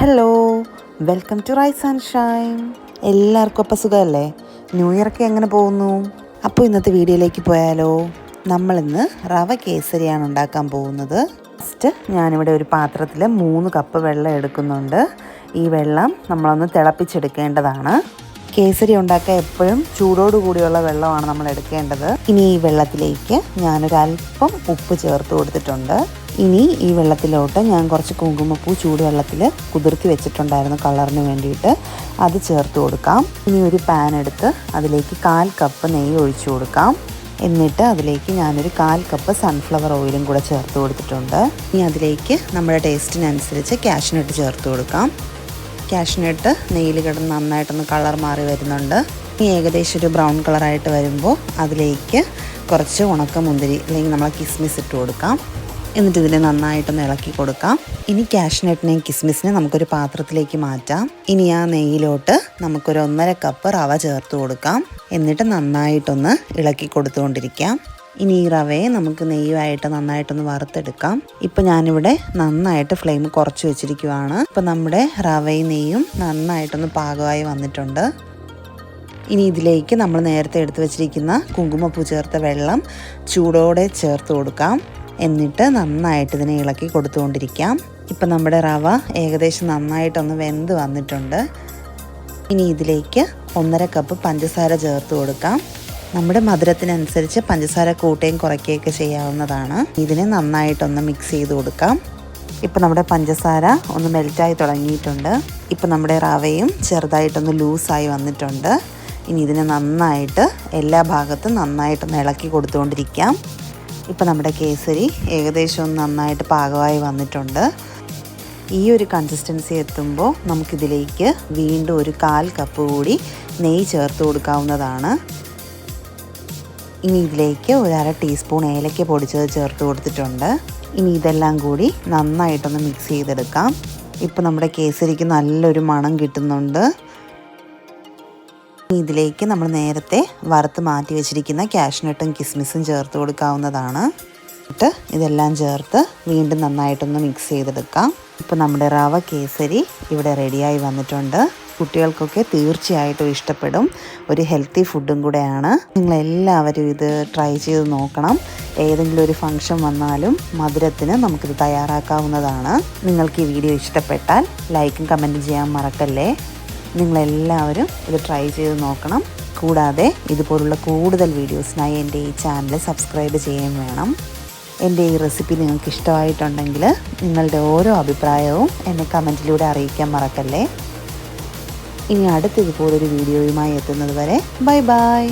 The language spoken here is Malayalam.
Hello, welcome to rise and shine. എല്ലാവർക്കും അപ്പം സുഖമല്ലേ? ന്യൂ ഇയറൊക്കെ എങ്ങനെ പോകുന്നു? അപ്പോൾ ഇന്നത്തെ വീഡിയോയിലേക്ക് പോയാലോ? നമ്മളിന്ന് റവ കേസരിയാണ് ഉണ്ടാക്കാൻ പോകുന്നത്. ഫസ്റ്റ് ഞാനിവിടെ ഒരു പാത്രത്തിൽ 3 കപ്പ് വെള്ളം എടുക്കുന്നുണ്ട്. ഈ വെള്ളം നമ്മളൊന്ന് തിളപ്പിച്ചെടുക്കേണ്ടതാണ്. കേസരി ഉണ്ടാക്കാൻ എപ്പോഴും ചൂടോടുകൂടിയുള്ള വെള്ളമാണ് നമ്മൾ എടുക്കേണ്ടത്. ഇനി ഈ വെള്ളത്തിലേക്ക് ഞാനൊരല്പം ഉപ്പ് ചേർത്ത് കൊടുത്തിട്ടുണ്ട്. ഇനി ഈ വെള്ളത്തിലോട്ട് ഞാൻ കുറച്ച് കുങ്കുമപ്പൂ ചൂടുവെള്ളത്തിൽ കുതിർത്തി വെച്ചിട്ടുണ്ടായിരുന്നു കളറിന് വേണ്ടിയിട്ട്. അത് ചേർത്ത് കൊടുക്കാം. ഇനി ഒരു പാൻ എടുത്ത് അതിലേക്ക് 1/4 കപ്പ് നെയ്യ് ഒഴിച്ചു കൊടുക്കാം. എന്നിട്ട് അതിലേക്ക് ഞാനൊരു 1/4 കപ്പ് സൺഫ്ലവർ ഓയിലും കൂടെ ചേർത്ത് കൊടുത്തിട്ടുണ്ട്. ഇനി അതിലേക്ക് നമ്മുടെ ടേസ്റ്റിനനുസരിച്ച് കാഷ്നട്ട് ചേർത്ത് കൊടുക്കാം. കാഷ്നട്ട് നെയ്യിൽ കിടന്ന് നന്നായിട്ടൊന്ന് കളർ മാറി വരുന്നുണ്ട്. ഇനി ഏകദേശം ഒരു ബ്രൗൺ കളറായിട്ട് വരുമ്പോൾ അതിലേക്ക് കുറച്ച് ഉണക്കമുന്തിരി അല്ലെങ്കിൽ നമ്മൾ കിസ്മിസ് ഇട്ട് കൊടുക്കാം. എന്നിട്ട് ഇതിനെ നന്നായിട്ടൊന്ന് ഇളക്കി കൊടുക്കാം. ഇനി കാഷ്നട്ടിനെയും കിസ്മിസിനെ നമുക്കൊരു പാത്രത്തിലേക്ക് മാറ്റാം. ഇനി ആ നെയ്യിലോട്ട് നമുക്കൊരു 1.5 കപ്പ് റവ ചേർത്ത് കൊടുക്കാം. എന്നിട്ട് നന്നായിട്ടൊന്ന് ഇളക്കി കൊടുത്തുകൊണ്ടിരിക്കാം. ഇനി ഈ റവയെ നമുക്ക് നെയ്യുമായിട്ട് നന്നായിട്ടൊന്ന് വറുത്തെടുക്കാം. ഇപ്പം ഞാനിവിടെ നന്നായിട്ട് ഫ്ലെയിം കുറച്ച് വെച്ചിരിക്കുവാണ്. ഇപ്പം നമ്മുടെ റവയും നെയ്യും നന്നായിട്ടൊന്ന് പാകമായി വന്നിട്ടുണ്ട്. ഇനി ഇതിലേക്ക് നമ്മൾ നേരത്തെ എടുത്ത് വെച്ചിരിക്കുന്ന കുങ്കുമപ്പൂ ചേർത്ത വെള്ളം ചൂടോടെ ചേർത്ത് കൊടുക്കാം. എന്നിട്ട് നന്നായിട്ട് ഇതിനെ ഇളക്കി കൊടുത്തുകൊണ്ടിരിക്കാം. ഇപ്പം നമ്മുടെ റവ ഏകദേശം നന്നായിട്ടൊന്ന് വെന്ത് വന്നിട്ടുണ്ട്. ഇനി ഇതിലേക്ക് 1.5 കപ്പ് പഞ്ചസാര ചേർത്ത് കൊടുക്കാം. നമ്മുടെ മധുരത്തിനനുസരിച്ച് പഞ്ചസാര കൂട്ടുകയും കുറയ്ക്കുകയൊക്കെ ചെയ്യാവുന്നതാണ്. ഇതിനെ നന്നായിട്ടൊന്ന് മിക്സ് ചെയ്ത് കൊടുക്കാം. ഇപ്പം നമ്മുടെ പഞ്ചസാര ഒന്ന് മെൽറ്റായി തുടങ്ങിയിട്ടുണ്ട്. ഇപ്പം നമ്മുടെ റവയും ചെറുതായിട്ടൊന്ന് ലൂസായി വന്നിട്ടുണ്ട്. ഇനി ഇതിനെ നന്നായിട്ട് എല്ലാ ഭാഗത്തും നന്നായിട്ടൊന്ന് ഇളക്കി കൊടുത്തുകൊണ്ടിരിക്കാം. ഇപ്പം നമ്മുടെ കേസരി ഏകദേശം ഒന്ന് നന്നായിട്ട് പാകമായി വന്നിട്ടുണ്ട്. ഈ ഒരു കൺസിസ്റ്റൻസി എത്തുമ്പോൾ നമുക്കിതിലേക്ക് വീണ്ടും ഒരു 1/4 കപ്പ് കൂടി നെയ്യ് ചേർത്ത് കൊടുക്കാവുന്നതാണ്. ഇനി ഇതിലേക്ക് ഒരു 1/2 ടീസ്പൂൺ ഏലക്ക പൊടിച്ചത് ചേർത്ത് കൊടുത്തിട്ടുണ്ട്. ഇനി ഇതെല്ലാം കൂടി നന്നായിട്ടൊന്ന് മിക്സ് ചെയ്തെടുക്കാം. ഇപ്പം നമ്മുടെ കേസരിക്ക് നല്ലൊരു മണം കിട്ടുന്നുണ്ട്. ഇതിലേക്ക് നമ്മൾ നേരത്തെ വറുത്ത് മാറ്റി വെച്ചിരിക്കുന്ന കാഷ്നട്ടും കിസ്മിസും ചേർത്ത് കൊടുക്കാവുന്നതാണ്. എന്നിട്ട് ഇതെല്ലാം ചേർത്ത് വീണ്ടും നന്നായിട്ടൊന്ന് മിക്സ് ചെയ്തെടുക്കാം. ഇപ്പോൾ നമ്മുടെ റവ കേസരി ഇവിടെ റെഡിയായി വന്നിട്ടുണ്ട്. കുട്ടികൾക്കൊക്കെ തീർച്ചയായിട്ടും ഇഷ്ടപ്പെടും. ഒരു ഹെൽത്തി ഫുഡും കൂടെയാണ്. നിങ്ങളെല്ലാവരും ഇത് ട്രൈ ചെയ്ത് നോക്കണം. ഏതെങ്കിലും ഒരു ഫംഗ്ഷൻ വന്നാലും മധുരത്തിന് നമുക്കിത് തയ്യാറാക്കാവുന്നതാണ്. നിങ്ങൾക്ക് ഈ വീഡിയോ ഇഷ്ടപ്പെട്ടാൽ ലൈക്കും കമൻറ്റും ചെയ്യാൻ മറക്കല്ലേ. നിങ്ങളെല്ലാവരും ഇത് ട്രൈ ചെയ്ത് നോക്കണം. കൂടാതെ ഇതുപോലുള്ള കൂടുതൽ വീഡിയോസിനായി എൻ്റെ ഈ ചാനൽ സബ്സ്ക്രൈബ് ചെയ്യുകയും വേണം. എൻ്റെ ഈ റെസിപ്പി നിങ്ങൾക്ക് ഇഷ്ടമായിട്ടുണ്ടെങ്കിൽ നിങ്ങളുടെ ഓരോ അഭിപ്രായവും എന്നെ കമൻറ്റിലൂടെ അറിയിക്കാൻ മറക്കല്ലേ. ഇനി അടുത്ത ഇതുപോലൊരു വീഡിയോയുമായി എത്തുന്നത് വരെ ബൈ ബൈ.